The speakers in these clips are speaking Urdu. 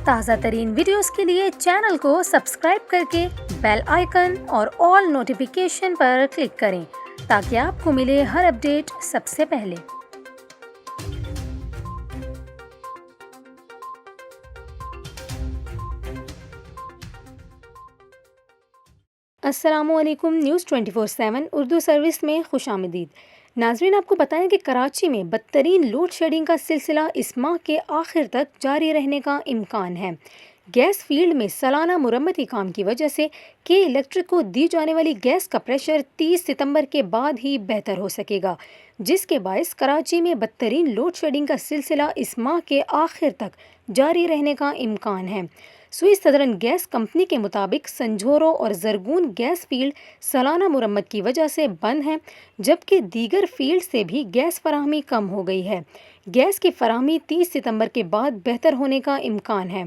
تازہ ترین ویڈیوز کے لیے چینل کو سبسکرائب کر کے بیل آئیکن اور آل نوٹیفیکیشن پر کلک کریں تاکہ آپ کو ملے ہر اپڈیٹ سب سے پہلے۔ السلام علیکم، نیوز 24/7 اردو سروس میں خوش آمدید۔ ناظرین، آپ کو بتائیں کہ کراچی میں بدترین لوڈ شیڈنگ کا سلسلہ اس ماہ کے آخر تک جاری رہنے کا امکان ہے۔ گیس فیلڈ میں سالانہ مرمتی کام کی وجہ سے کے الیکٹرک کو دی جانے والی گیس کا پریشر 30 ستمبر کے بعد ہی بہتر ہو سکے گا، جس کے باعث کراچی میں بدترین لوڈ شیڈنگ کا سلسلہ اس ماہ کے آخر تک جاری رہنے کا امکان ہے۔ سوئی سدرن گیس کمپنی کے مطابق سنجھورو اور زرگون گیس فیلڈ سالانہ مرمت کی وجہ سے بند ہیں، جبکہ دیگر فیلڈ سے بھی گیس فراہمی کم ہو گئی ہے۔ گیس کی فراہمی 30 ستمبر کے بعد بہتر ہونے کا امکان ہے۔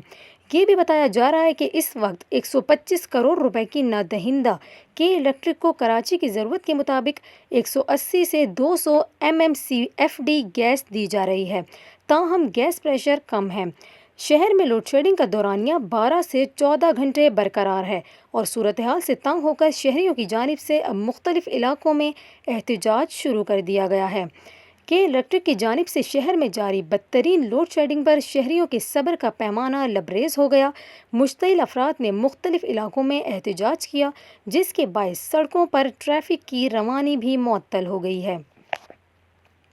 یہ بھی بتایا جا رہا ہے کہ اس وقت 125 کروڑ روپے کی نادہندہ کے الیکٹرک کو کراچی کی ضرورت کے مطابق 180 سے 200 MMCFD گیس دی جا رہی ہے، تاہم گیس پریشر کم ہے۔ شہر میں لوڈ شیڈنگ کا دورانیہ 12 سے 14 گھنٹے برقرار ہے اور صورتحال سے تنگ ہو کر شہریوں کی جانب سے اب مختلف علاقوں میں احتجاج شروع کر دیا گیا ہے۔ کہ الیکٹرک کی جانب سے شہر میں جاری بدترین لوڈ شیڈنگ پر شہریوں کے صبر کا پیمانہ لبریز ہو گیا۔ مشتعل افراد نے مختلف علاقوں میں احتجاج کیا، جس کے باعث سڑکوں پر ٹریفک کی روانی بھی معطل ہو گئی ہے۔